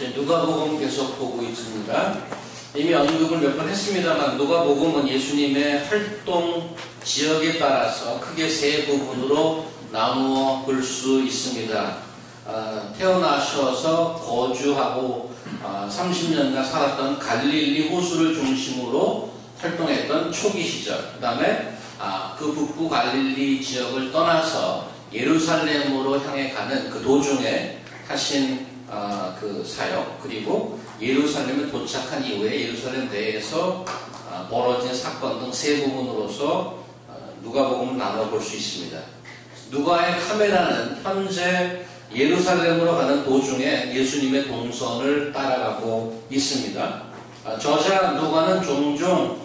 누가복음 계속 보고 있습니다. 이미 언급을 몇 번 했습니다만 누가복음은 예수님의 활동 지역에 따라서 크게 세 부분으로 나누어 볼 수 있습니다. 태어나셔서 거주하고 30년간 살았던 갈릴리 호수를 중심으로 활동했던 초기 시절, 그 다음에 그 북부 갈릴리 지역을 떠나서 예루살렘으로 향해 가는 그 도중에 하신 그 사역, 그리고 예루살렘에 도착한 이후에 예루살렘 내에서 벌어진 사건 등 세 부분으로서 누가복음을 나눠 볼 수 있습니다. 누가의 카메라는 현재 예루살렘으로 가는 도중에 예수님의 동선을 따라가고 있습니다. 저자 누가는 종종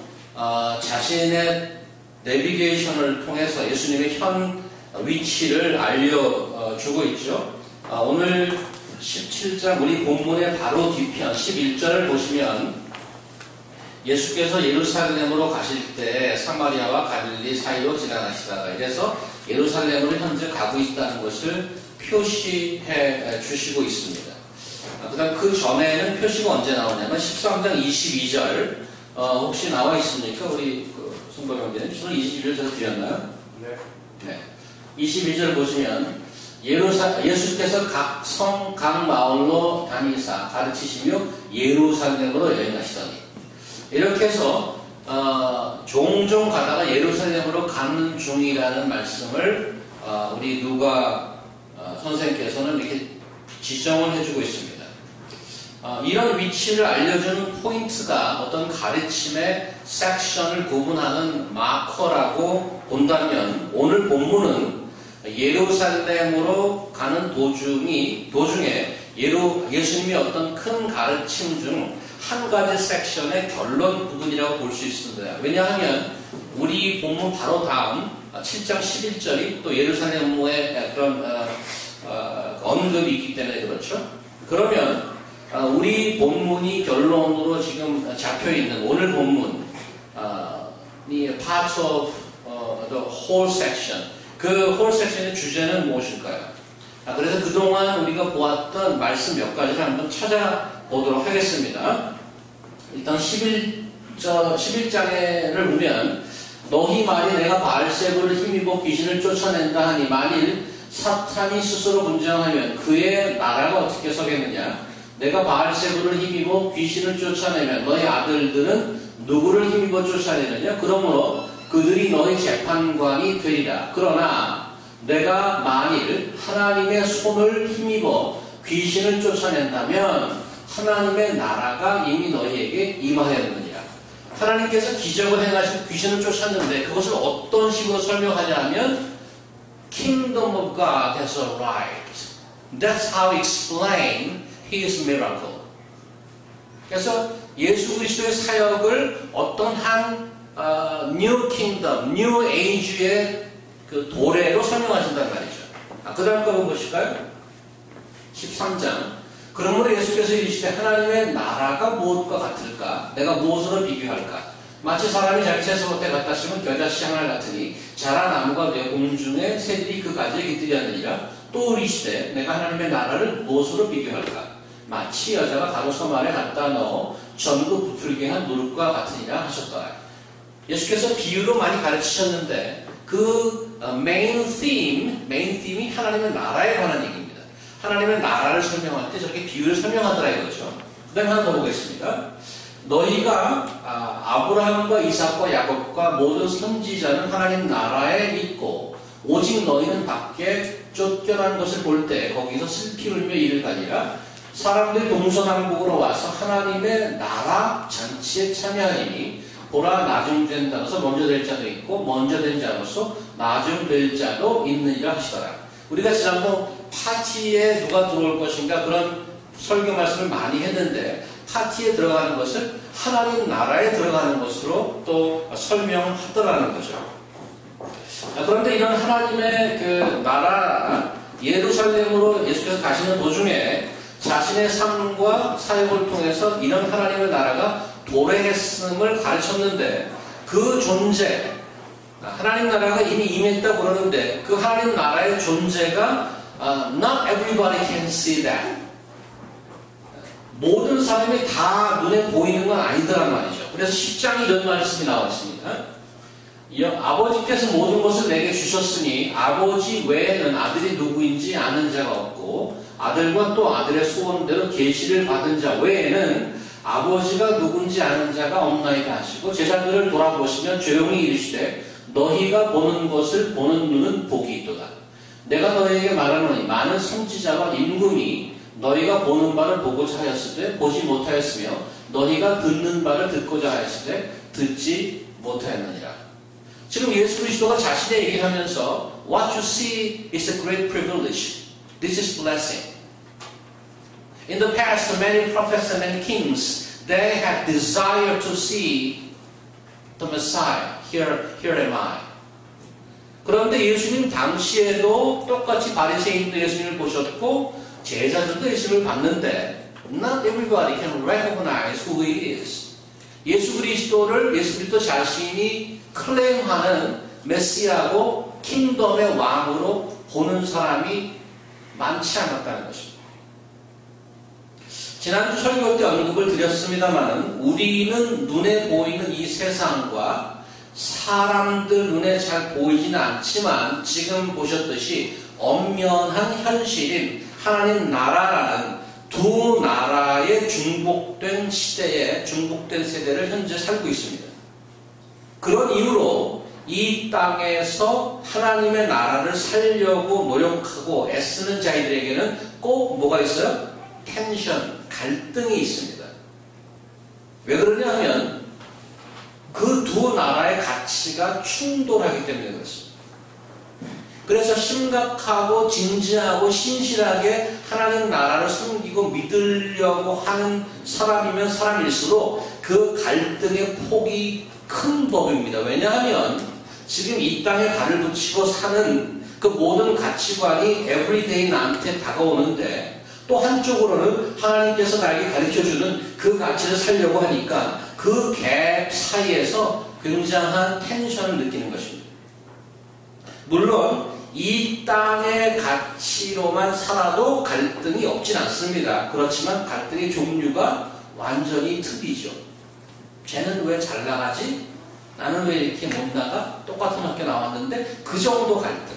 자신의 내비게이션을 통해서 예수님의 현 위치를 알려주고 있죠. 오늘 17장 우리 본문의 바로 뒤편 11절을 보시면 예수께서 예루살렘으로 가실 때 사마리아와 갈릴리 사이로 지나가시다가 이래서 예루살렘으로 현재 가고 있다는 것을 표시해 주시고 있습니다. 그 다음 그 전에는 표시가 언제 나오냐면 13장 22절 혹시 나와 있습니까? 우리 성도님들 22절 제가 드렸나요? 네. 22절 보시면 예수께서 각 성, 각 마을로 다니사 가르치시며 예루살렘으로 여행하시더니 이렇게 해서 종종 가다가 예루살렘으로 가는 중이라는 말씀을 우리 누가 선생님께서는 이렇게 지정을 해주고 있습니다. 이런 위치를 알려주는 포인트가 어떤 가르침의 섹션을 구분하는 마커라고 본다면 오늘 본문은 예루살렘으로 가는 도중에 예수님이 어떤 큰 가르침 중 한 가지 섹션의 결론 부분이라고 볼 수 있습니다. 왜냐하면 우리 본문 바로 다음 7장 11절이 또 예루살렘의 그런 언급이 있기 때문에 그렇죠. 그러면 우리 본문이 결론으로 지금 잡혀있는 오늘 본문이 part of the whole section, 그 whole section의 주제는 무엇일까요? 그래서 그동안 우리가 보았던 말씀 몇 가지를 한번 찾아보도록 하겠습니다. 일단 11장을 보면 너희 말이 내가 바알세불을 힘입어 귀신을 쫓아낸다 하니 만일 사탄이 스스로 분쟁하면 그의 나라가 어떻게 서겠느냐? 내가 바알세불을 힘입어 귀신을 쫓아내면 너희 아들들은 누구를 힘입어 쫓아내느냐? 그러므로 그들이 너희 재판관이 되리라. 그러나 내가 만일 하나님의 손을 힘입어 귀신을 쫓아낸다면 하나님의 나라가 이미 너희에게 임하였느니라. 하나님께서 기적을 행하시고 귀신을 쫓았는데 그것을 어떤 식으로 설명하냐면 Kingdom of God has arrived. That's how he explained his miracle. 그래서 예수 그리스도의 사역을 어떤 한 New Kingdom, New Age의 그 도래로 설명하신단 말이죠. 그 다음 거 한번 보실까요? 13장. 그러므로 예수께서 이르시되 하나님의 나라가 무엇과 같을까? 내가 무엇으로 비교할까? 마치 사람이 자기 채소밭에 갖다 심은 겨자씨 하나 같으니 자란 나무가 되어 공중에 새들이 그 가지에 깃들였느니라. 또 이르시되 내가 하나님의 나라를 무엇으로 비교할까? 마치 여자가 가로섬 안에 갖다 넣어 전구 부풀게 한 누룩과 같으니라 하셨더라. 예수께서 비유로 많이 가르치셨는데 그 메인 팀이 하나님의 나라에 관한 얘기입니다. 하나님의 나라를 설명할 때 저렇게 비유를 설명하더라 이거죠. 그 다음에 하나 더 보겠습니다. 너희가 아브라함과 이삭과 야곱과 모든 선지자는 하나님 나라에 있고 오직 너희는 밖에 쫓겨난 것을 볼 때 거기서 슬피 울며 이를 가니라. 사람들이 동서남북으로 와서 하나님의 나라 잔치에 참여하니 보라 나중된 자로서 먼저 될 자도 있고 먼저 된 자로서 나중될 자도 있느니라 하시더라. 우리가 지난번 파티에 누가 들어올 것인가 그런 설교 말씀을 많이 했는데 파티에 들어가는 것을 하나님 나라에 들어가는 것으로 또 설명하더라는 거죠. 그런데 이런 하나님의 그 나라 예루살렘으로 예수께서 가시는 도중에 자신의 삶과 사역을 통해서 이런 하나님의 나라가 도래했음을 가르쳤는데 그 존재, 하나님 나라가 이미 임했다고 그러는데 그 하나님 나라의 존재가 not everybody can see that. 모든 사람이 다 눈에 보이는 건 아니더란 말이죠. 그래서 10장에 이런 말씀이 나와 있습니다. 아버지께서 모든 것을 내게 주셨으니 아버지 외에는 아들이 누구인지 아는 자가 없고 아들과 또 아들의 소원대로 계시를 받은 자 외에는 아버지가 누군지 아는 자가 없나이다 하시고 제자들을 돌아보시면 조용히 이르시되 너희가 보는 것을 보는 눈은 복이 있도다. 내가 너희에게 말하노니 많은 선지자와 임금이 너희가 보는 바를 보고자 하였을 때 보지 못하였으며 너희가 듣는 바를 듣고자 하였을 때 듣지 못하였느니라. 지금 예수 그리스도가 자신의 얘기를 하면서 What you see is a great privilege. This is blessing. In the past, many prophets and many kings, they had desire to see the Messiah. Here am I. 그런데 예수님 당시에도 똑같이 바리새인도 예수님을 보셨고 제자들도 예수님을 봤는데 Not everybody can recognize who he is. 예수 그리스도 자신이 클레임하는 메시아고 킹덤의 왕으로 보는 사람이 많지 않았다는 것입니다. 지난주 설교 때 언급을 드렸습니다만 우리는 눈에 보이는 이 세상과 사람들 눈에 잘 보이지는 않지만 지금 보셨듯이 엄연한 현실인 하나님 나라라는 두 나라의 중복된 시대에 중복된 세대를 현재 살고 있습니다. 그런 이유로 이 땅에서 하나님의 나라를 살려고 노력하고 애쓰는 자들에게는 꼭 뭐가 있어요? 텐션, 갈등이 있습니다. 왜 그러냐 하면 그 두 나라의 가치가 충돌하기 때문에 그렇습니다. 그래서 심각하고 진지하고 신실하게 하나님 나라를 섬기고 믿으려고 하는 사람이면 사람일수록 그 갈등의 폭이 큰 법입니다. 왜냐하면 지금 이 땅에 발을 붙이고 사는 그 모든 가치관이 에브리데이 나한테 다가오는데 또 한쪽으로는 하나님께서 나에게 가르쳐주는 그 가치를 살려고 하니까 그 갭 사이에서 굉장한 텐션을 느끼는 것입니다. 물론 이 땅의 가치로만 살아도 갈등이 없진 않습니다. 그렇지만 갈등의 종류가 완전히 틀리죠. 쟤는 왜 잘 나가지? 나는 왜 이렇게 못 나가? 똑같은 학교 나왔는데 그 정도 갈등.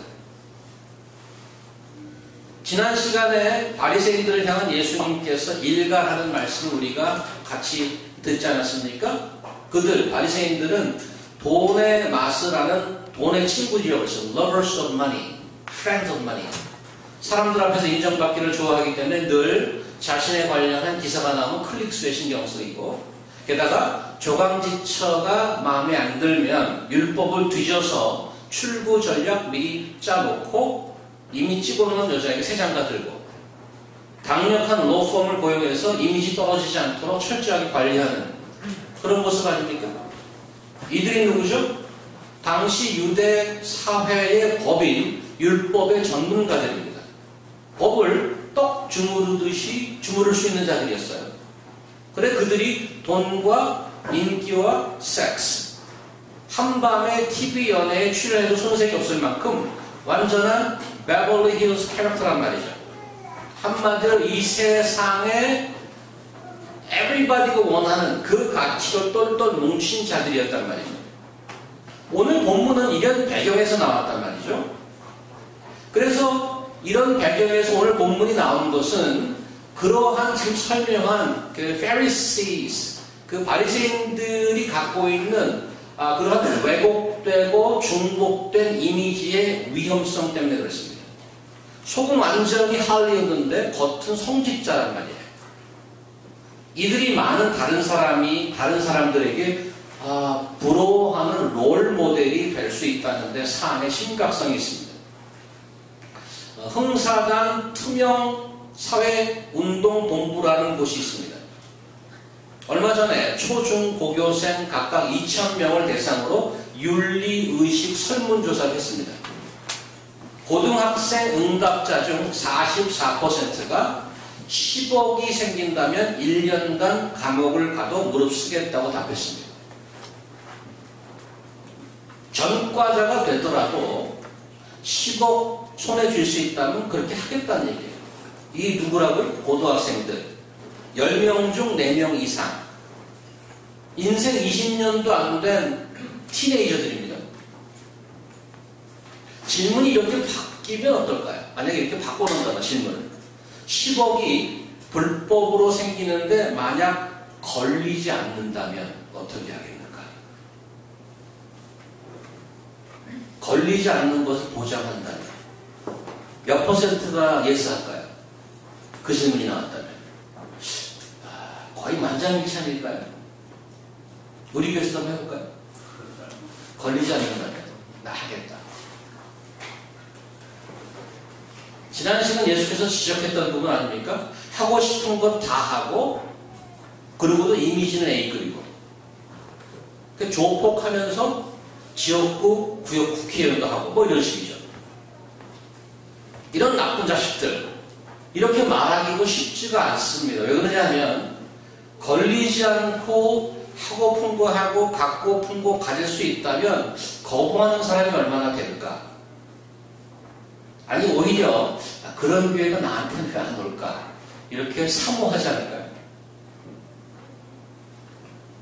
지난 시간에 바리새인들을 향한 예수님께서 일갈하는 말씀을 우리가 같이 듣지 않았습니까? 그들 바리새인들은 돈의 맛을 아는 돈의 친구들이라고 했어요. Lovers of money, friends of money. 사람들 앞에서 인정받기를 좋아하기 때문에 늘 자신에 관련한 기사가 나오면 클릭수에 신경 쓰이고 게다가 조강지처가 마음에 안 들면 율법을 뒤져서 출구 전략 미리 짜놓고 이미 찍어놓은 여자에게 새 장가 들고 강력한 로펌을 고용해서 이미지 떨어지지 않도록 철저하게 관리하는 그런 모습 아닙니까? 이들이 누구죠? 당시 유대 사회의 법인 율법의 전문가들입니다. 법을 떡 주무르듯이 주무를 수 있는 자들이었어요. 그래 그들이 돈과 인기와 섹스 한밤에 TV 연애에 출연해도 손색이 없을 만큼 완전한 베벌리 힐스 캐릭터란 말이죠. 한마디로 이 세상에 everybody가 원하는 그 가치를 똘똘 뭉친 자들이었단 말이죠. 오늘 본문은 이런 배경에서 나왔단 말이죠. 그래서 이런 배경에서 오늘 본문이 나온 것은 그러한 지금 설명한 그 Pharisees, 그 바리새인들이 갖고 있는 그러한 왜곡되고 중복된 이미지의 위험성 때문에 그렇습니다. 속은 완전히 할리우드인데 겉은 성직자란 말이에요. 이들이 많은 다른 사람들에게 부러워하는 롤 모델이 될 수 있다는데 사안의 심각성이 있습니다. 흥사단 투명사회운동본부라는 곳이 있습니다. 얼마 전에 초중고교생 각각 2,000명을 대상으로 윤리의식 설문조사를 했습니다. 고등학생 응답자 중 44%가 10억이 생긴다면 1년간 감옥을 가도 무릅쓰겠다고 답했습니다. 전과자가 되더라도 10억 손에 쥘 수 있다면 그렇게 하겠다는 얘기예요. 이 누구라고요? 고등학생들. 10명 중 4명 이상. 인생 20년도 안 된 티네이저들입니다. 질문이 이렇게 바뀌면 어떨까요? 만약에 이렇게 바꿔놓는다면 질문을. 10억이 불법으로 생기는데 만약 걸리지 않는다면 어떻게 하겠는가? 걸리지 않는 것을 보장한다면 몇 퍼센트가 예스할까요? 그 질문이 나왔다면 거의 만장일치일까요? 우리 교회에서 한번 해볼까요? 걸리지 않는다면 나 하겠다. 지난 시간 예수께서 지적했던 부분 아닙니까? 하고 싶은 것 다 하고 그리고도 이미지는 A 그리고 조폭하면서 지역구 구역 국회의원도 하고 뭐 이런 식이죠. 이런 나쁜 자식들 이렇게 말하기도 쉽지가 않습니다. 왜 그러냐면 걸리지 않고 하고픈 거 하고 갖고픈 거 가질 수 있다면 거부하는 사람이 얼마나 될까? 아니 오히려 그런 교회가 나한테는 왜 안 올까? 이렇게 사모하지 않을까요?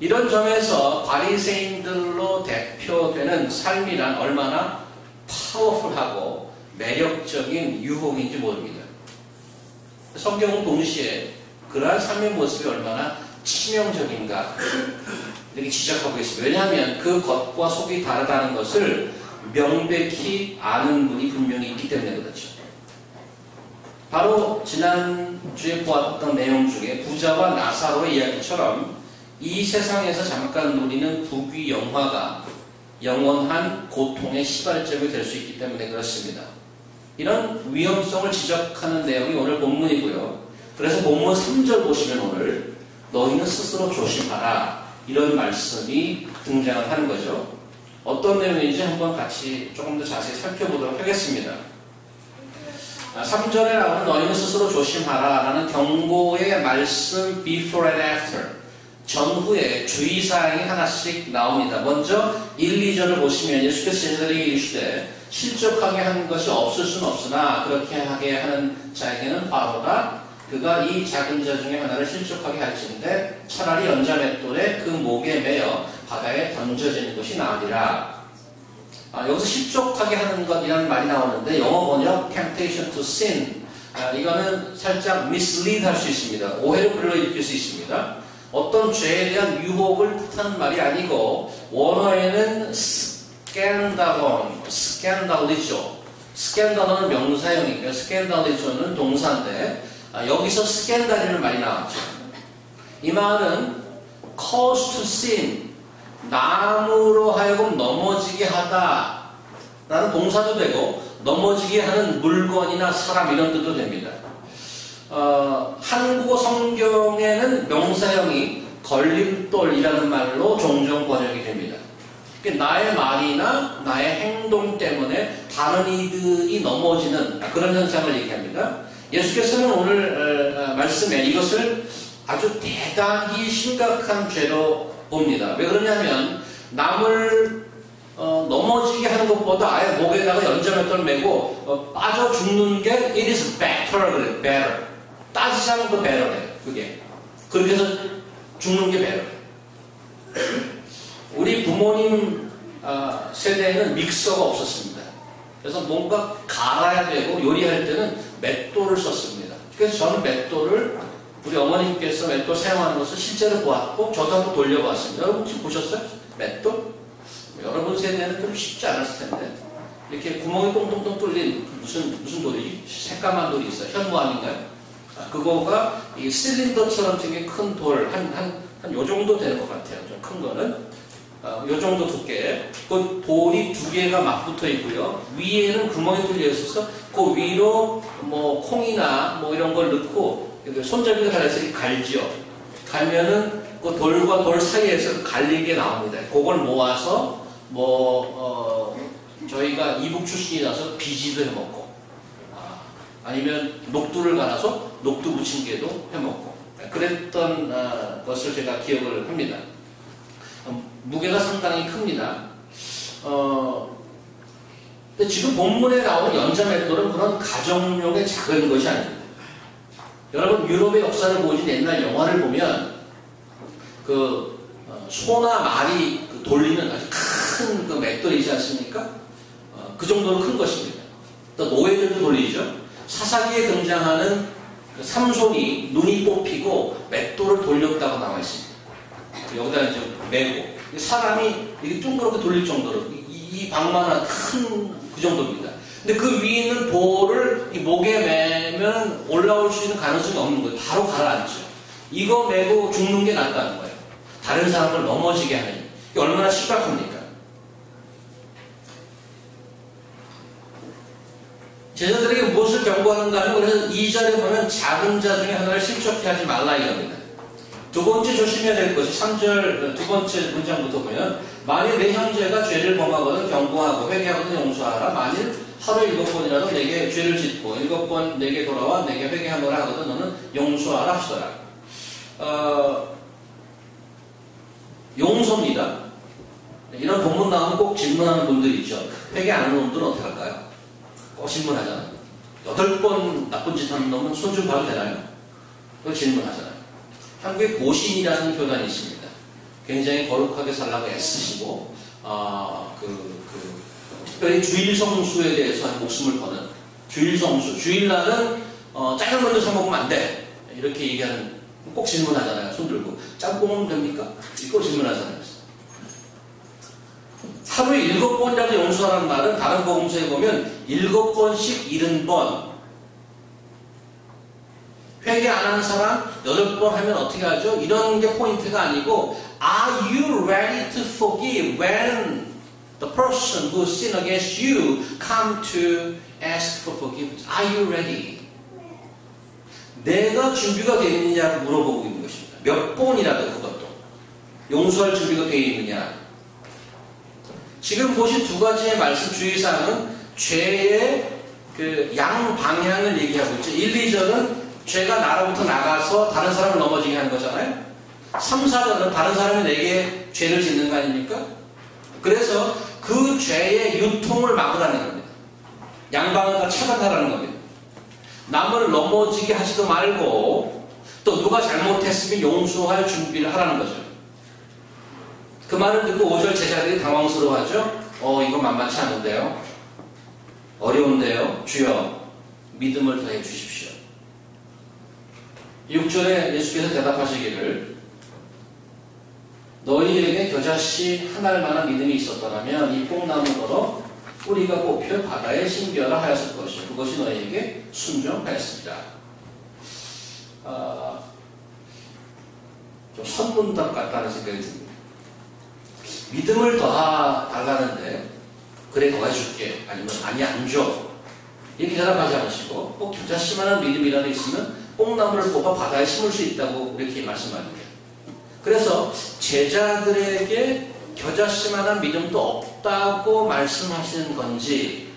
이런 점에서 바리새인들로 대표되는 삶이란 얼마나 파워풀하고 매력적인 유혹인지 모릅니다. 성경은 동시에 그러한 삶의 모습이 얼마나 치명적인가 이렇게 지적하고 있습니다. 왜냐하면 그 겉과 속이 다르다는 것을 명백히 아는 분이 분명히 있기 때문에 그렇죠. 바로 지난주에 보았던 내용 중에 부자와 나사로의 이야기처럼 이 세상에서 잠깐 누리는 부귀 영화가 영원한 고통의 시발점이 될 수 있기 때문에 그렇습니다. 이런 위험성을 지적하는 내용이 오늘 본문이고요. 그래서 본문 3절 보시면 오늘 너희는 스스로 조심하라 이런 말씀이 등장을 하는 거죠. 어떤 내용인지 한번 같이 조금 더 자세히 살펴보도록 하겠습니다. 3절에 나오는 너희는 스스로 조심하라 라는 경고의 말씀 before and after 전후에 주의사항이 하나씩 나옵니다. 먼저 1, 2절을 보시면 예수께서 제자들에게 이르시되 실족하게 하는 것이 없을 수는 없으나 그렇게 하게 하는 자에게는 바로다. 그가 이 작은 자 중에 하나를 실족하게 할진대 차라리 연자맷돌에 그 목에 매어 바다에 던져지는 것이 나으리라. 여기서 실족하게 하는 것이라는 말이 나오는데 영어 번역 temptation to sin 이거는 살짝 mislead 할 수 있습니다. 오해를 불러일으킬 수 있습니다. 어떤 죄에 대한 유혹을 뜻하는 말이 아니고 원어에는 스캔달리죠. 스캔달러는 명사형이고요. 스캔달리조는 동사인데 여기서 스캔달이라는 말이 나왔죠. 이 말은 cause to sin 남으로 하여금 넘어지게 하다 라는 동사도 되고 넘어지게 하는 물건이나 사람 이런 뜻도 됩니다. 한국어 성경에는 명사형이 걸림돌이라는 말로 종종 번역이 됩니다. 나의 말이나 나의 행동 때문에 다른 이들이 넘어지는 그런 현상을 얘기합니다. 예수께서는 오늘 말씀에 이것을 아주 대단히 심각한 죄로 봅니다. 왜 그러냐면 남을 넘어지게 하는 것보다 아예 목에다가 연자맷돌 메고 빠져 죽는 게 it is better 그래. better. 따지자면 그 better래. 그게. 그렇게 해서 죽는 게 better. 우리 부모님 세대에는 믹서가 없었습니다. 그래서 뭔가 갈아야 되고 요리할 때는 맷돌을 썼습니다. 그래서 저는 맷돌을 우리 어머님께서 맷돌 사용하는 것을 실제로 보았고 저도 한번 돌려봤습니다. 여러분 혹시 보셨어요? 맷돌? 여러분 세대는 좀 쉽지 않았을 텐데 이렇게 구멍이 똥똥똥 뚫린 무슨 돌이지? 새까만 돌이 있어요. 현무암인가요? 그거가 이 실린더처럼 생긴 큰 돌 한 요 정도 되는 것 같아요. 좀 큰 거는 요 정도 두께. 그 돌이 두 개가 막 붙어 있고요. 위에는 구멍이 뚫려 있어서 그 위로 뭐 콩이나 뭐 이런 걸 넣고 손잡이가 달려서 갈지요. 갈면은 그 돌과 돌 사이에서 갈리게 나옵니다. 그걸 모아서 저희가 이북 출신이라서 비지도 해먹고 아니면 녹두를 갈아서 녹두 부침개도 해먹고 그랬던 것을 제가 기억을 합니다. 무게가 상당히 큽니다. 근데 지금 본문에 나오는 연자맷돌은 그런 가정용의 작은 것이 아닙니다. 여러분 유럽의 역사를 보여준 옛날 영화를 보면 소나 말이 돌리는 아주 큰 맷돌이 있지 않습니까? 그 정도로 큰 것입니다. 또 노예들도 돌리죠. 사사기에 등장하는 삼손이 눈이 뽑히고 맷돌을 돌렸다고 나와 있습니다. 여기다 이제 메고 사람이 이렇게 둥그렇게 돌릴 정도로 이 방만한 큰 그 정도입니다. 근데 그 위에 있는 볼을 이 목에 매면 올라올 수 있는 가능성이 없는 거예요. 바로 가라앉죠. 이거 메고 죽는 게 낫다는 거예요. 다른 사람을 넘어지게 하니. 이게 얼마나 심각합니까? 제자들에게 무엇을 경고하는가 하면 그래서 2절에 보면 작은 자 중에 하나를 실족해 하지 말라 이겁니다. 두 번째 조심해야 될 것이 3절 두 번째 문장부터 보면 만일 내 형제가 죄를 범하거든 경고하고 회개하거든 용서하라. 만일 하루에 7번이라도 내게 죄를 짓고 7번 내게 돌아와 내게 회개하노라 하거든 너는 용서하라 하시더라. 용서입니다. 이런 본문 나오면 꼭 질문하는 분들이 있죠. 회개 안 하는 놈들은 어떻게 할까요? 꼭 질문하잖아요. 8번 나쁜 짓 하는 놈은 손 좀 봐도 되나요? 그걸 질문하잖아요. 한국에 고신이라는 교단이 있습니다. 굉장히 거룩하게 살라고 애쓰시고, 특별히 주일성수에 대해서 목숨을 거는 주일성수, 주일날은 짜장면도 사 먹으면 안 돼. 이렇게 얘기하는, 꼭 질문하잖아요. 손 들고. 짬뽕은 됩니까? 이거 질문하잖아요. 하루에 7번이라도 용서하라는 말은 다른 복음서에 보면 7번씩 70번. 회개 안 하는 사람 8번 하면 어떻게 하죠? 이런 게 포인트가 아니고 Are you ready to forgive when the person who sinned against you come to ask for forgiveness? Are you ready? 내가 준비가 되어 있느냐고 물어보고 있는 것입니다. 몇 번이라도 그것도 용서할 준비가 되어 있느냐. 지금 보신 두 가지의 말씀 주의사항은 죄의 양방향을 얘기하고 있죠. 1, 2절은 죄가 나로부터 나가서 다른 사람을 넘어지게 하는 거잖아요. 3, 4절은 다른 사람이 내게 죄를 짓는 거 아닙니까? 그래서 그 죄의 유통을 막으라는 겁니다. 양방을 다 차단하라는 겁니다. 남을 넘어지게 하지도 말고 또 누가 잘못했으면 용서할 준비를 하라는 거죠. 그 말을 듣고 5절 제자들이 당황스러워하죠. 이거 만만치 않은데요. 어려운데요. 주여 믿음을 더해 주십시오. 6절에 예수께서 대답하시기를 너희에게 겨자씨 한 알만한 믿음이 있었더라면 이 뽕나무 걸어 뿌리가 뽑혀 바다에 심겨라 하였을 것이요 그것이 너희에게 순종하였습니다. 좀 선문답 같다는 생각이 듭니다. 믿음을 더 달라는데 그래 더 해줄게 아니면 아니 안 줘 이렇게 대답하지 않으시고 꼭 겨자씨만한 믿음이라도 있으면 뽕나무를 뽑아 바다에 심을 수 있다고 이렇게 말씀합니다. 그래서 제자들에게 겨자씨만한 믿음도 없다고 말씀하시는 건지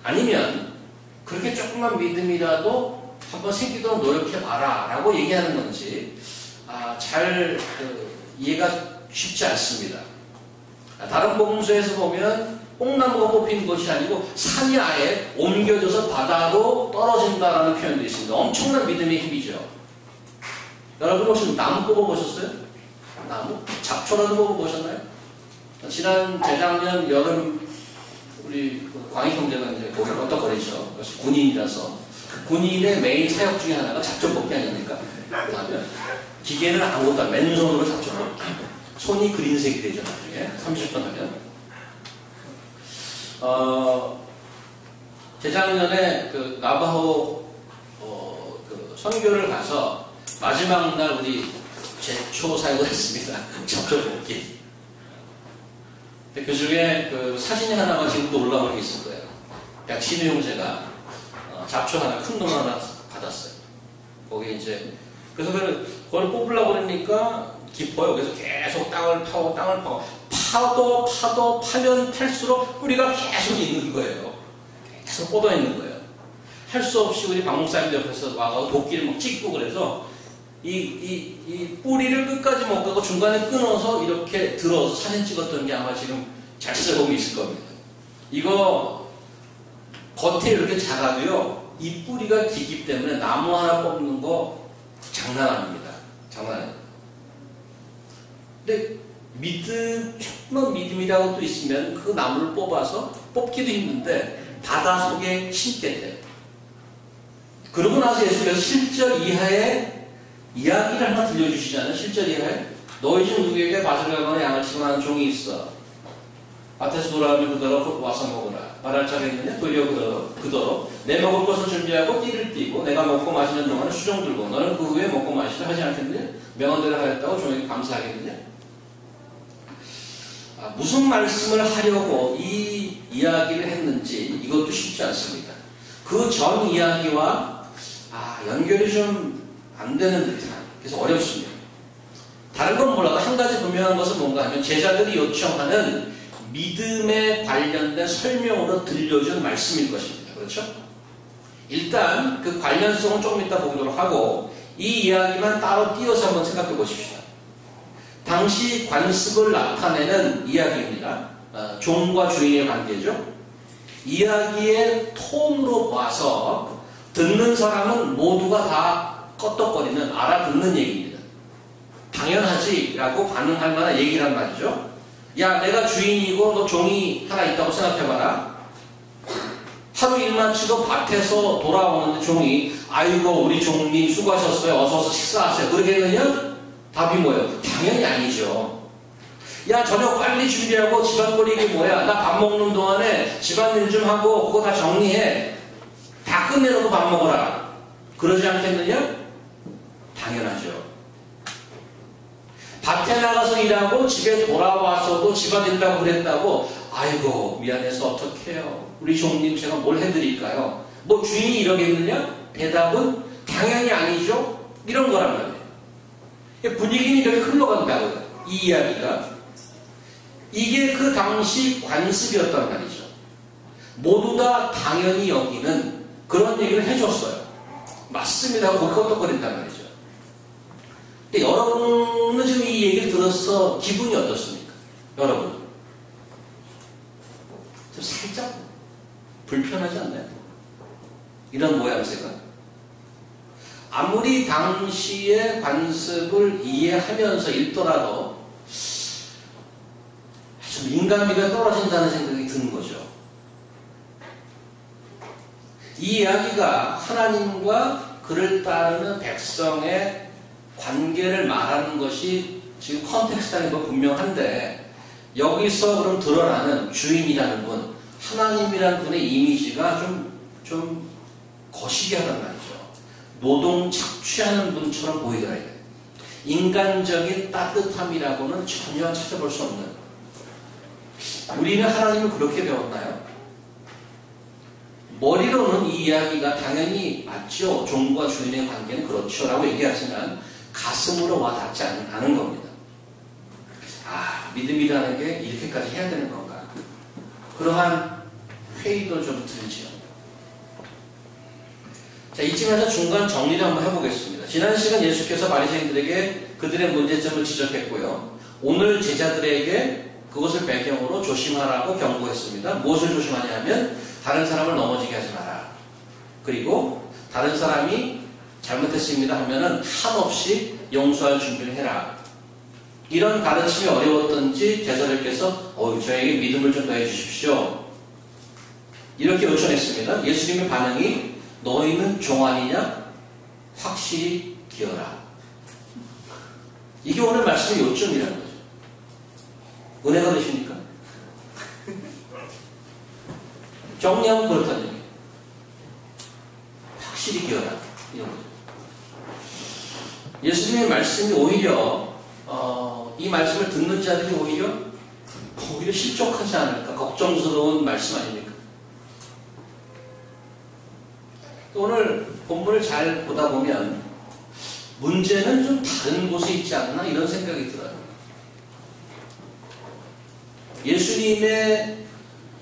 아니면 그렇게 조금만 믿음이라도 한번 생기도록 노력해봐라 라고 얘기하는 건지 잘 이해가 쉽지 않습니다. 다른 복음서에서 보면 뽕나무가 뽑힌 것이 아니고 산이 아예 옮겨져서 바다로 떨어진다라는 표현도 있습니다. 엄청난 믿음의 힘이죠. 여러분 혹시 나무 뽑아보셨어요? 나무? 잡초라도 뽑아보셨나요? 지난 재작년 여름 우리 광희 형제가 이제 거기 걷덕거리죠. 군인이라서 군인의 메인 사역 중에 하나가 잡초 뽑기 아닙니까? 그러면 기계는 아무것도 안 맨손으로 잡초 뽑기. 손이 그린색이 되죠. 나중에 30분 하면. 재작년에 그 나바호 그 선교를 가서 마지막 날 우리 제초 사역을 했습니다. 잡초 뽑기. 그 중에 그 사진이 하나가 지금도 올라오고 있을 거예요. 백신우 형제가 잡초 하나 큰 놈 하나 받았어요. 거기 이제 그래서 그걸 뽑으려고 그러니까 깊어요. 그래서 계속 땅을 파고 파면 팔수록 뿌리가 계속 있는 거예요. 계속 뻗어 있는 거예요. 할 수 없이 우리 박목사님들 옆에서 와서 도끼를 막 찍고 그래서 이 뿌리를 끝까지 못 가고 중간에 끊어서 이렇게 들어서 사진 찍었던 게 아마 지금 잘 쓰고 있을 겁니다. 이거 겉에 이렇게 작아도요 이 뿌리가 깊기 때문에 나무 하나 뽑는 거 장난 아닙니다. 장난 아닙니다. 근데 조금만 믿음이라고 또 있으면 그 나무를 뽑아서 뽑기도 힘든데 바다 속에 심겠대. 그러고 나서 예수께서 실절 이하의 이야기를 하나 들려주시잖아요. 실절 이하에 너희 중 누구에게 밭을 가거나 양을 치거나 하는 종이 있어. 밭에서 돌아오면 그더러 와서 먹으라. 말할 자가 있느냐? 도리어 그더러 내 먹을 것을 준비하고 띠를 띠고 내가 먹고 마시는 동안에 수종 들고 너는 그 후에 먹고 마시라 하지 않겠느냐? 명언대로 하였다고 종에게 감사하겠느냐? 무슨 말씀을 하려고 이 이야기를 했는지 이것도 쉽지 않습니다. 그 전 이야기와 연결이 좀 안 되는 듯한, 그래서 어렵습니다. 다른 건 몰라도 한 가지 분명한 것은 뭔가 하면 제자들이 요청하는 믿음에 관련된 설명으로 들려준 말씀일 것입니다. 그렇죠? 일단 그 관련성은 조금 이따 보도록 하고 이 이야기만 따로 띄어서 한번 생각해 보십시다. 당시 관습을 나타내는 이야기입니다. 종과 주인의 관계죠. 이야기의 톤으로 봐서 듣는 사람은 모두가 다 껐덕거리는 알아듣는 얘기입니다. 당연하지 라고 반응할 만한 얘기란 말이죠. 야, 내가 주인이고 너 종이 하나 있다고 생각해봐라. 하루 일 마치고 밭에서 돌아오는데 종이 아이고 우리 종님 수고하셨어요. 어서 식사하세요. 그러겠느냐? 답이 뭐예요? 당연히 아니죠. 야, 저녁 빨리 준비하고 집안거리 이게 뭐야? 나 밥 먹는 동안에 집안일 좀 하고 그거 다 정리해. 다 끝내놓고 밥 먹어라. 그러지 않겠느냐? 당연하죠. 밭에 나가서 일하고 집에 돌아와서도 집안일이라고 그랬다고 아이고 미안해서 어떡해요. 우리 종님 제가 뭘 해드릴까요? 뭐 주인이 이러겠느냐? 대답은 당연히 아니죠. 이런 거란 말이에요. 분위기는 이렇게 흘러간다고요. 이 이야기가. 이게 그 당시 관습이었단 말이죠. 모두 다 당연히 여기는 그런 얘기를 해줬어요. 맞습니다. 거기 헛떡거린단 말이죠. 근데 여러분은 지금 이 얘기를 들어서 기분이 어떻습니까? 여러분. 좀 살짝 불편하지 않나요? 이런 모양새가. 아무리 당시의 관습을 이해하면서 읽더라도 좀 인간미가 떨어진다는 생각이 드는 거죠. 이 이야기가 하나님과 그를 따르는 백성의 관계를 말하는 것이 지금 컨텍스트가 분명한데 여기서 그럼 드러나는 주인이라는 분, 하나님이라는 분의 이미지가 좀 거시기하단 말이죠. 노동 착취하는 분처럼 보이더라. 인간적인 따뜻함이라고는 전혀 찾아볼 수 없는. 우리는 하나님을 그렇게 배웠나요? 머리로는 이 이야기가 당연히 맞죠. 종과 주인의 관계는 그렇죠. 라고 얘기하지만 가슴으로 와닿지 않은 겁니다. 믿음이라는 게 이렇게까지 해야 되는 건가? 그러한 회의도 좀 들지요. 자, 이쯤에서 중간 정리를 한번 해보겠습니다. 지난 시간 예수께서 바리새인들에게 그들의 문제점을 지적했고요. 오늘 제자들에게 그것을 배경으로 조심하라고 경고했습니다. 무엇을 조심하냐 하면 다른 사람을 넘어지게 하지 마라. 그리고 다른 사람이 잘못했습니다 하면은 한없이 용서할 준비를 해라. 이런 가르침이 어려웠던지 제자들께서 저에게 믿음을 좀 더해 주십시오. 이렇게 요청했습니다. 예수님의 반응이 너희는 종 아니냐? 확실히 기어라. 이게 오늘 말씀의 요점이라는 거죠. 은혜가 되십니까? 정리하면 그렇다는 얘기예요. 확실히 기어라. 이런 거죠. 예수님의 말씀이 오히려 이 말씀을 듣는 자들이 오히려 실족하지 않을까 걱정스러운 말씀 아닙니까? 오늘 본문을 잘 보다 보면 문제는 좀 다른 곳에 있지 않나 이런 생각이 들어요. 예수님의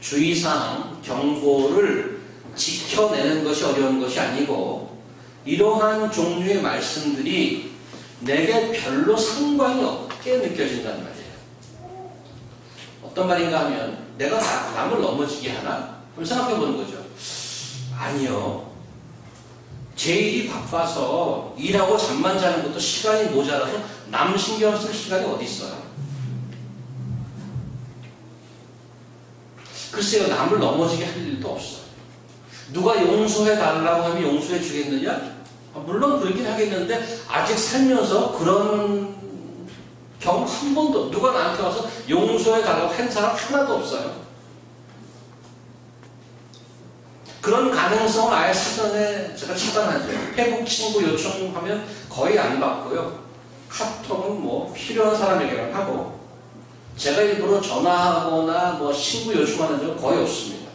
주의사항, 경고를 지켜내는 것이 어려운 것이 아니고 이러한 종류의 말씀들이 내게 별로 상관이 없게 느껴진다는 말이에요. 어떤 말인가 하면 내가 남을 넘어지게 하나? 그럼 생각해 보는 거죠. 아니요. 제일이 바빠서 일하고 잠만 자는 것도 시간이 모자라서 남 신경 쓸 시간이 어디 있어요? 글쎄요, 남을 넘어지게 할 일도 없어요. 누가 용서해 달라고 하면 용서해 주겠느냐? 물론 그렇긴 하겠는데 아직 살면서 그런 경험 한 번도, 누가 나한테 와서 용서해 달라고 한 사람 하나도 없어요. 그런 가능성을 아예 사전에 제가 차단하죠. 회복 친구 요청하면 거의 안 받고요. 카톡은 뭐 필요한 사람에게만 하고, 제가 일부러 전화하거나 뭐 친구 요청하는 적은 거의 없습니다.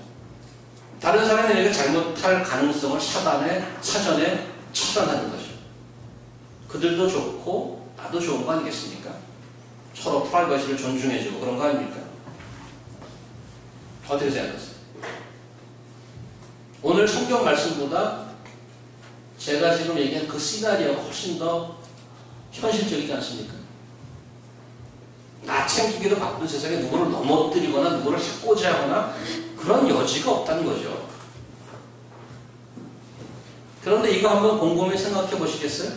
다른 사람에게 잘못할 가능성을 사전에 차단하는 거죠. 그들도 좋고 나도 좋은 거 아니겠습니까? 서로 프라이버시를 존중해주고 그런 거 아닙니까? 어떻게 생각하세요? 오늘 성경 말씀보다 제가 지금 얘기한 그 시나리오가 훨씬 더 현실적이지 않습니까? 나 챙기기도 바쁜 세상에 누구를 넘어뜨리거나 누구를 해코지 하거나 그런 여지가 없다는 거죠. 그런데 이거 한번 곰곰이 생각해 보시겠어요?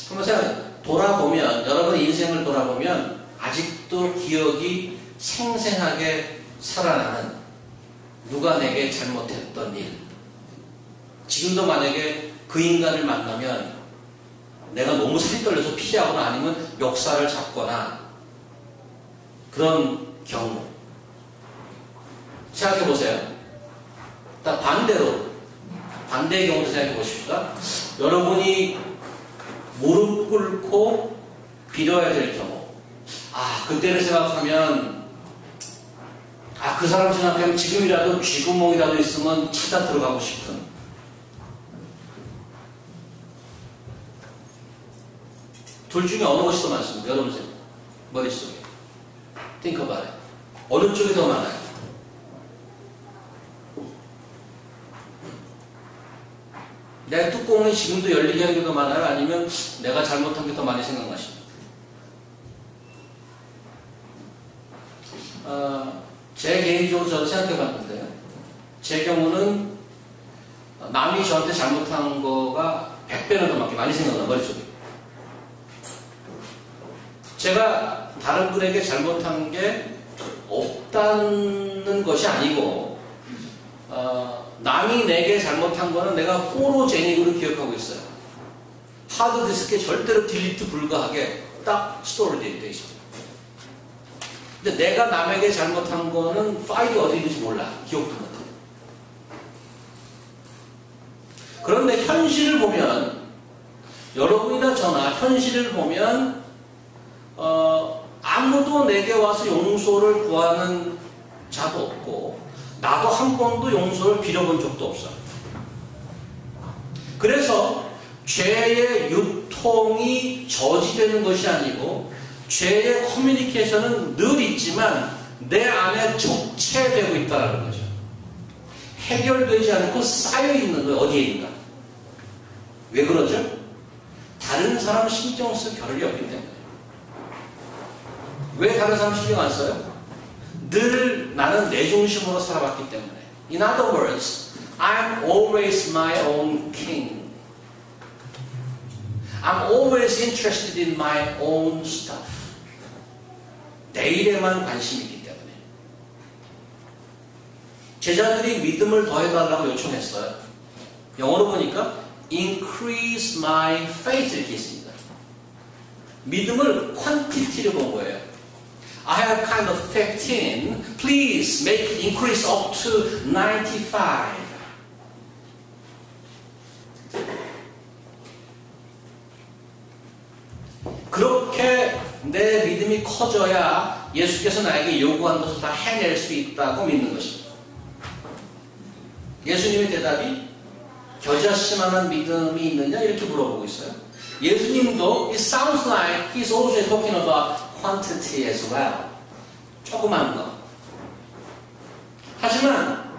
한번 돌아보면, 여러분의 인생을 돌아보면 아직도 기억이 생생하게 살아나는 누가 내게 잘못했던 일. 지금도 만약에 그 인간을 만나면 내가 너무 살이 떨려서 피하거나 아니면 역사를 잡거나 그런 경우. 생각해 보세요. 일단 반대의 경우도 생각해 보십시다. 여러분이 무릎 꿇고 빌어야 될 경우. 그때를 생각하면, 그 사람 생각하면 지금이라도 쥐구멍이라도 있으면 찾아 들어가고 싶은. 둘 중에 어느 것이 더 많습니까? 여러분 머릿속에. Think about it. 어느 쪽이 더 많아요? 내 뚜껑이 지금도 열리게 한 게 더 많아요? 아니면 내가 잘못한 게 더 많이 생각나십니까? 제 개인적으로 저도 생각해 봤는데요. 제 경우는 남이 저한테 잘못한 거가 100배는 더 많이 생각나요, 머릿속에. 제가 다른 분에게 잘못한 게 없다는 것이 아니고, 남이 내게 잘못한 거는 내가 포로제닉으로 기억하고 있어요. 하드디스크에 절대로 딜리트 불가하게 딱 스토어되어 있습니다. 근데 내가 남에게 잘못한 거는 파일이 어디 있는지 몰라. 기억도 못해. 그런데 현실을 보면, 여러분이나 저나 현실을 보면 아무도 내게 와서 용서를 구하는 자도 없고 나도 한 번도 용서를 빌어본 적도 없어요. 그래서 죄의 유통이 저지되는 것이 아니고 죄의 커뮤니케이션은 늘 있지만 내 안에 적체되고 있다는 거죠. 해결되지 않고 쌓여있는 거예요. 어디에 있나. 왜 그러죠? 다른 사람 신경 쓸 겨를이 없기 때문에. 왜 다른 사람 신경 안 써요? 늘 나는 내 중심으로 살아왔기 때문에. In other words, I'm always my own king. I'm always interested in my own stuff. 내 일에만 관심이 있기 때문에. 제자들이 믿음을 더해달라고 요청했어요. 영어로 보니까 increase my faith 이렇게 있습니다. 믿음을 퀀티티로 본 거예요. I have kind of 15. Please make it increase up to 95. 그렇게 내 믿음이 커져야 예수께서 나에게 요구한 것을 다 해낼 수 있다고 믿는 것입니다. 예수님의 대답이 겨자씨만한 믿음이 있느냐 이렇게 물어보고 있어요. 예수님도 it sounds like he's also talking about quantity as well. 조그만 거. 하지만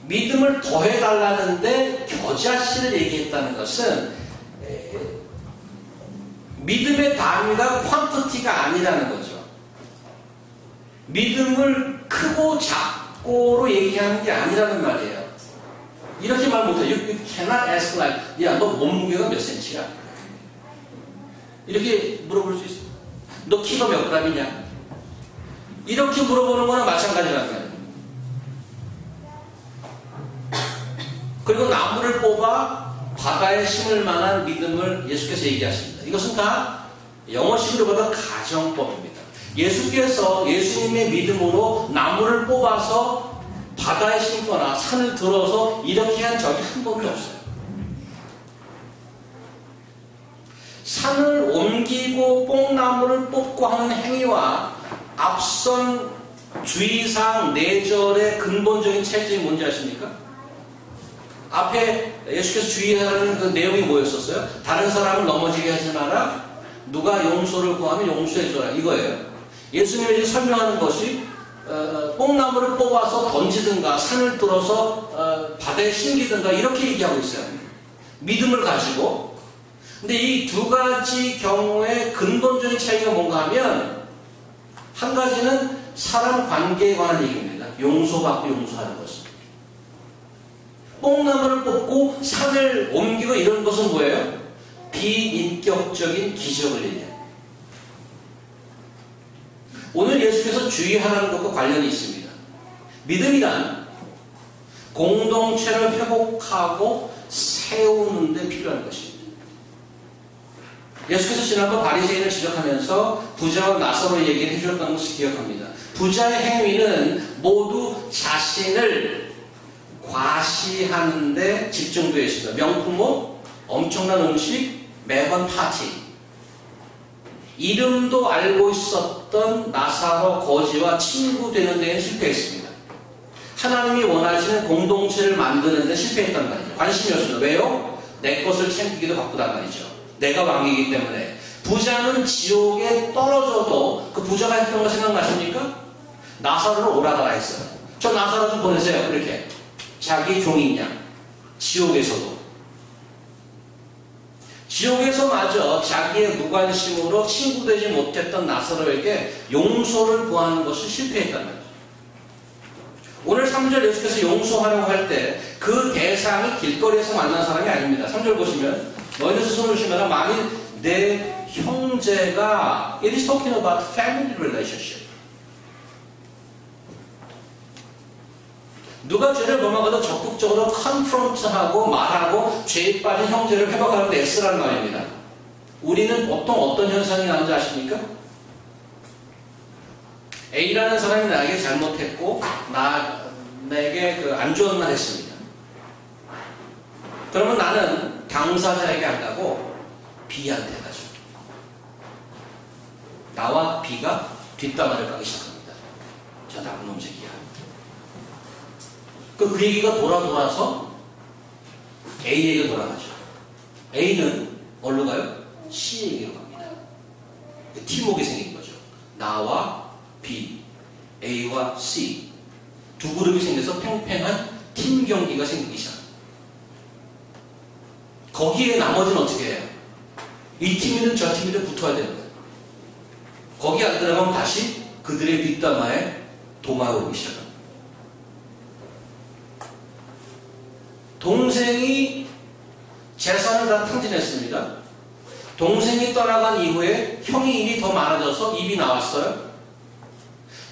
믿음을 더해달라는데 겨자씨를 얘기했다는 것은 믿음의 단위가 퀀티티가 아니라는 거죠. 믿음을 크고 작고로 얘기하는 게 아니라는 말이에요. 이렇게 말 못해. You cannot ask like, 야, 너 몸무게가 몇 센치야? 이렇게 물어볼 수 있어. 너 키가 몇 그램이냐? 이렇게 물어보는 거나 마찬가지라는 거예요. 그리고 나무를 뽑아 바다에 심을 만한 믿음을 예수께서 얘기하십니다. 이것은 다 영어식으로 보다 가정법입니다. 예수께서 예수님의 믿음으로 나무를 뽑아서 바다에 심거나 산을 들어서 이렇게 한 적이 한 번도 없어요. 산을 옮기고 뽕나무를 뽑고 하는 행위와 앞선 주의사항 4절의 근본적인 차이점이 뭔지 아십니까? 앞에 예수께서 주의하는 그 내용이 뭐였었어요? 다른 사람을 넘어지게 하지 마라. 누가 용서를 구하면 용서해줘라. 이거예요. 예수님이 설명하는 것이 뽕나무를 뽑아서 던지든가 산을 뚫어서 바다에 심기든가 이렇게 얘기하고 있어요. 믿음을 가지고. 근데 이 두 가지 경우의 근본적인 차이가 뭔가 하면 한 가지는 사람 관계에 관한 얘기입니다. 용서받고 용서하는 것은. 뽕나무를 뽑고 산을 옮기고 이런 것은 뭐예요? 비인격적인 기적을 얘기해요. 오늘 예수께서 주의하라는 것과 관련이 있습니다. 믿음이란 공동체를 회복하고 세우는 데 필요한 것입니다. 예수께서 지난번 바리새인을 지적하면서 부자와 나사로 얘기를 해주셨다는 것을 기억합니다. 부자의 행위는 모두 자신을 과시하는 데 집중되어 있습니다. 명품 옷, 엄청난 음식, 매번 파티. 이름도 알고 있었던 나사로 거지와 친구 되는 데는 실패했습니다. 하나님이 원하시는 공동체를 만드는 데 실패했단 말이죠. 관심이 없습니다. 왜요? 내 것을 챙기기도 바쁘단 말이죠. 내가 왕이기 때문에. 부자는 지옥에 떨어져도 그 부자가 했던 거 생각나십니까? 나사로를 오라가라 했어요. 저 나사로 좀 보내세요. 이렇게. 자기 종인 양. 지옥에서도. 지옥에서마저 자기의 무관심으로 친구되지 못했던 나사로에게 용서를 구하는 것을 실패했단 말이죠. 오늘 3절 예수께서 용서하려고 할 때 그 대상이 길거리에서 만난 사람이 아닙니다. 3절 보시면 너희는 스스로 보시면 만일 내 형제가 It is talking about family relationship. 누가 죄를 범하거든 적극적으로 컨프런트하고 말하고 죄에 빠진 형제를 회복하는 데 애쓰라는 말입니다. 우리는 보통 어떤 현상이 나는지 아십니까? A라는 사람이 나에게 잘못했고 내게 안 좋은 말 했습니다. 그러면 나는 당사자에게 안 가고 B한테 가죠. 나와 B가 뒷담화를 까기 시작합니다. 저 나쁜 놈 새끼야. 그 얘기가 돌아서 A에게 돌아가죠. A는 어디로 가요? C에게로 갑니다. 팀워크가 생긴 거죠. 나와 B, A와 C 두 그룹이 생겨서 팽팽한 팀 경기가 생기기 시작합니다. 거기에 나머지는 어떻게 해요? 이 팀이든 저 팀이든 붙어야 되는 거예요. 거기 안 들어가면 다시 그들의 뒷담화에 동화오기 시작합니다. 동생이 재산을 다 탕진했습니다. 동생이 떠나간 이후에 형이 일이 더 많아져서 입이 나왔어요.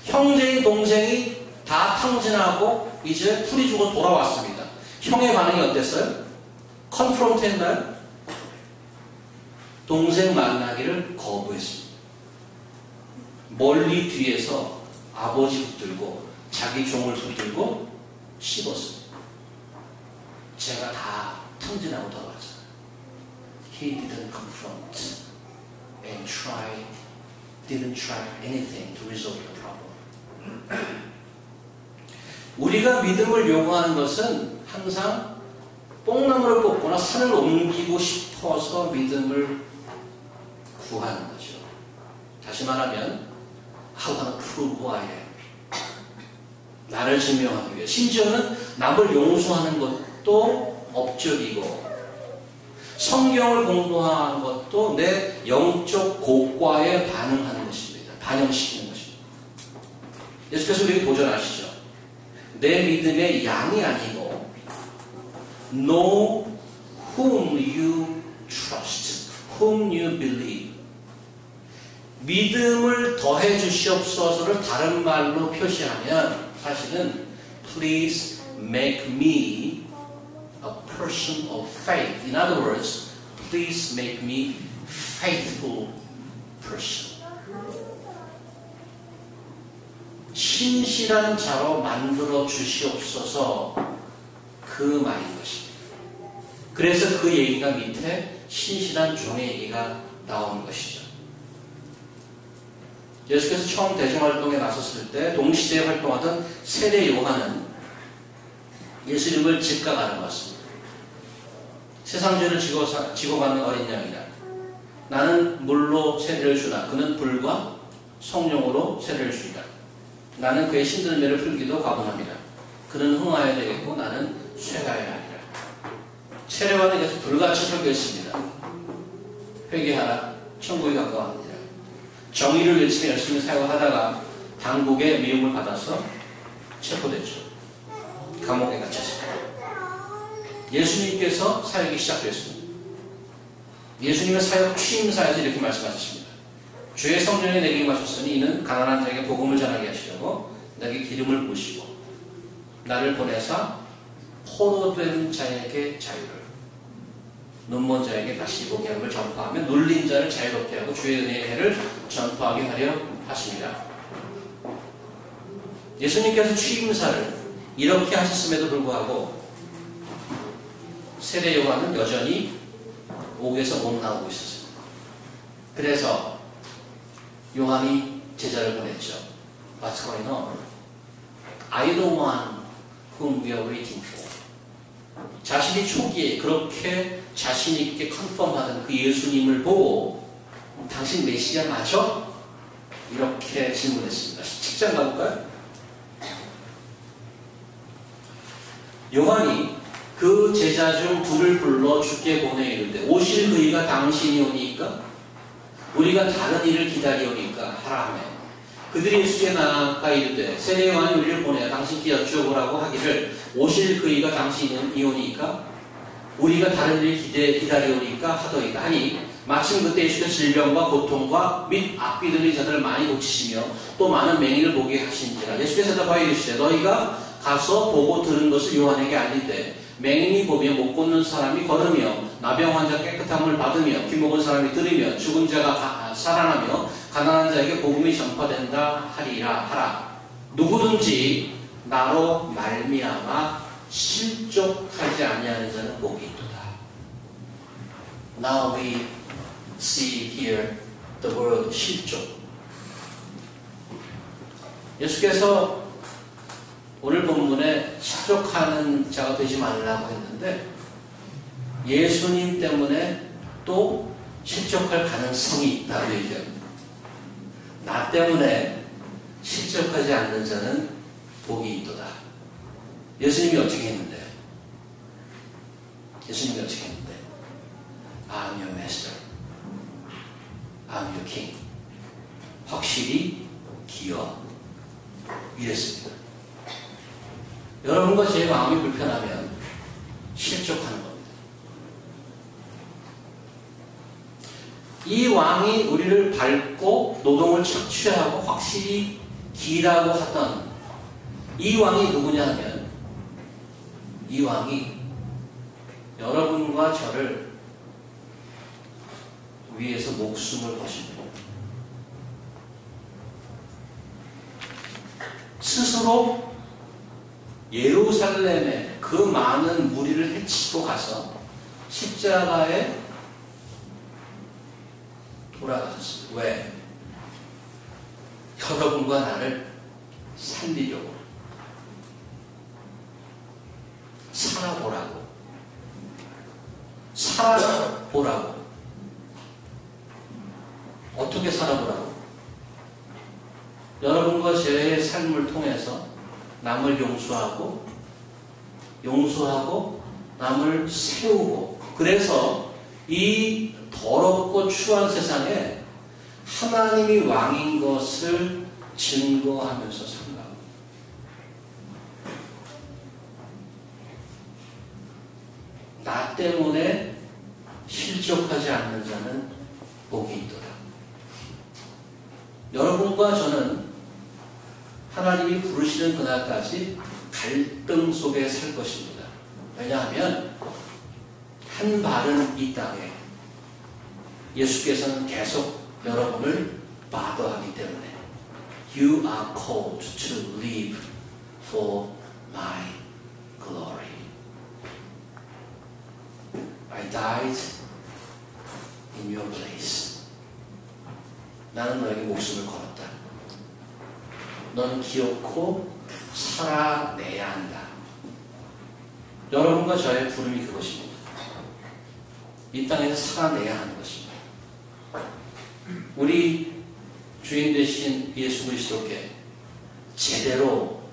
형제인 동생이 다 탕진하고 이제 풀이 주고 돌아왔습니다. 형의 반응이 어땠어요? 컨프런트 했나요? 동생 만나기를 거부했습니다. 멀리 뒤에서 아버지 붙들고 자기 종을 붙들고 씹었습니다. 제가 다 탕진하고 돌아왔잖아요. He didn't confront and didn't try anything to resolve the problem. 우리가 믿음을 요구하는 것은 항상 뽕나무를 뽑거나 산을 옮기고 싶어서 믿음을 구하는 거죠. 다시 말하면 I want to prove who I am. 나를 증명하기 위해. 심지어는 남을 용서하는 것도 업적이고 성경을 공부하는 것도 내 영적 고과에 반응하는 것입니다. 반영시키는 것입니다. 예수께서 우리에게 도전하시죠. 내 믿음의 양이 아니고 Know whom you trust, whom you believe. 믿음을 더해 주시옵소서를 다른 말로 표시하면 사실은 Please make me a person of faith. In other words, please make me faithful person. 신실한 자로 만들어 주시옵소서 그 말인 것입니다. 그래서 그 얘기가 밑에 신실한 종의 얘기가 나오는 것이죠. 예수께서 처음 대중활동에 나섰을 때 동시대에 활동하던 세례 요한은 예수님을 즉각하는 것입니다. 세상죄를 지고 가는 어린 양이라. 나는 물로 세례를 주나 그는 불과 성령으로 세례를 주리라. 나는 그의 신들매를 풀기도 과분합니다. 그는 흥하여야 되겠고 나는 쇠가야 하리라. 세례요한은 계속 불같이 설교했습니다. 회개하라. 천국이 가까워하니라. 정의를 외치며 열심히 사역하다가 당국의 미움을 받아서 체포됐죠. 감옥에 갇혔습니다. 예수님께서 사역이 시작됐습니다. 예수님의 사역 취임사에서 이렇게 말씀하셨습니다. 주의 성령이 내게 임하셨으니 이는 가난한 자에게 복음을 전하게 하시려고 내게 기름을 부으시고 나를 보내사 포로된 자에게 자유를, 눈먼 자에게 다시 보게 함을 전파하며 눌린 자를 자유롭게 하고 주의 은혜의 해를 전파하게 하려 하십니다. 예수님께서 취임사를 이렇게 하셨음에도 불구하고 세례 요한은 여전히 옥에서 못 나오고 있었어요. 그래서 요한이 제자를 보냈죠. What's going on? I don't want whom we are waiting for. 자신이 초기에 그렇게 자신있게 컨펌하던 그 예수님을 보고 당신 메시아 맞아? 이렇게 질문했습니다. 17장 가볼까요? 요한이 그 제자 중 둘을 불러 주께 보내 이르되 오실 그이가 당신이 오니까 우리가 다른 일을 기다리오니까 하라 하매 그들이 예수께 나아가 이르되 세례 요한이 우리를 보내어 당신께 여쭈어보라고 하기를 오실 그이가 당신이 오니까 우리가 다른 일을 기다리오니까 하더이다 하니 마침 그때 예수께서 질병과 고통과 및 악귀들이 자들을 많이 고치시며 또 많은 맹인을 보게 하신지라. 예수께서 대답하여 이르시되 너희가 가서 보고 들은 것을 요한에게 알리되 맹인이 보며 못 걷는 사람이 걸으며 나병 환자 깨끗함을 받으며 귀먹은 사람이 들으며 죽은 자가 살아나며 가난한 자에게 복음이 전파된다 하리라 하라. 누구든지 나로 말미암아 실족하지 아니하는 자는 복이 있도다. Now we see here the word 실족. 예수께서 오늘 본문에 실족하는 자가 되지 말라고 했는데 예수님 때문에 또 실족할 가능성이 있다고 얘기합니다. 나 때문에 실족하지 않는 자는 복이 있도다. 예수님이 어떻게 했는데? 예수님이 어떻게 했는데? I'm your master. I'm your king. 확실히 기여. 이랬습니다. 여러분과 제 마음이 불편하면 실족하는 겁니다. 이 왕이 우리를 밟고 노동을 착취하고 확실히 기라고 하던 이 왕이 누구냐 하면 이 왕이 여러분과 저를 위해서 목숨을 거십니다. 스스로 예루살렘에 그 많은 무리를 해치고 가서 십자가에 돌아가셨습니다. 왜? 여러분과 나를 살리려고. 살아보라고. 살아보라고. 어떻게 살아보라고? 여러분과 저의 삶을 통해서 남을 용서하고 남을 세우고 그래서 이 더럽고 추한 세상에 하나님이 왕인 것을 증거하면서 산다. 때문에 실족하지 않는 자는 복이 있도다. 여러분과 저는 하나님이 부르시는 그날까지 갈등 속에 살 것입니다. 왜냐하면 한 발은 이 땅에, 예수께서는 계속 여러분을 바더하기 때문에 You are called to live for my glory. I died in your place. 나는 너에게 목숨을 걸었다. 넌 기어코 살아내야 한다. 여러분과 저의 부름이 그것입니다. 이 땅에서 살아내야 하는 것입니다. 우리 주인 되신 예수 그리스도께 제대로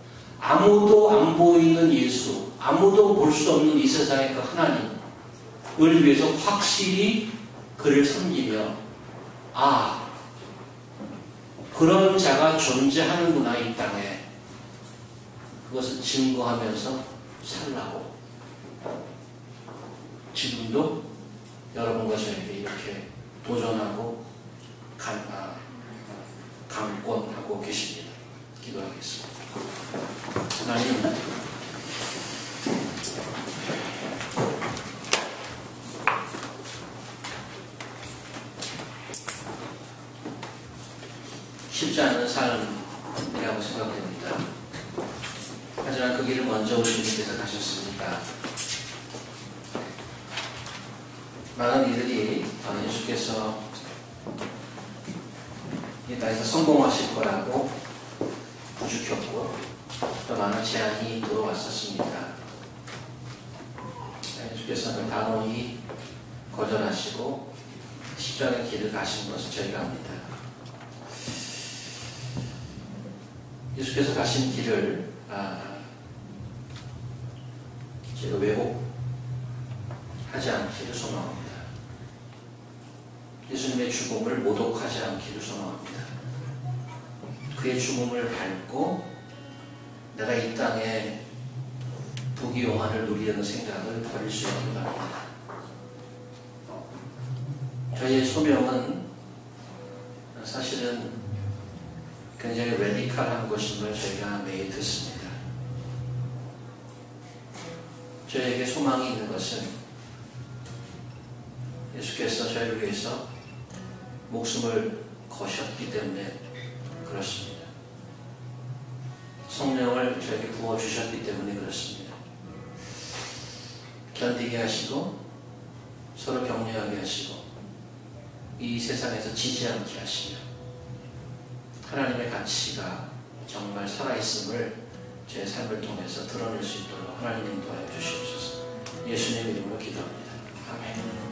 아무도 안 보이는 예수, 아무도 볼 수 없는 이 세상의 그 하나님을 위해서 확실히 그를 섬기며 그런 자가 존재하는구나 이 땅에, 그것을 증거하면서 살라고 지금도 여러분과 저에게 이렇게 도전하고 강권하고 계십니다. 기도하겠습니다. 하나님, 쉽지 않은 삶이라고 생각됩니다. 하지만 그 길을 먼저 우리 주님께서 가셨으니까 많은 이들이 예수께서 이 땅에서 성공하실 거라고 부추겼고 또 많은 제안이 들어왔었습니다. 예수께서는 단호히 거절하시고 십자가의 길을 가신 것을 저희가 압니다. 예수께서 가신 길을 제가 왜곡하지 않기를 소망합니다. 예수님의 죽음을 모독하지 않기를 소망합니다. 그의 죽음을 밟고 내가 이 땅에 부귀영화를 누리려는 생각을 버릴 수 있기를 바랍니다. 저희의 소명은 사실은 굉장히 레디컬한 것임을 저희가 매일 듣습니다. 저에게 소망이 있는 것은 예수께서 저희를 위해서 목숨을 거셨기 때문에 그렇습니다. 성령을 저에게 부어주셨기 때문에 그렇습니다. 견디게 하시고 서로 격려하게 하시고 이 세상에서 지지 않게 하시며 하나님의 가치가 정말 살아있음을 제 삶을 통해서 드러낼 수 있도록 하나님 인도하여 주시옵소서. 예수님 이름으로 기도합니다. 아멘.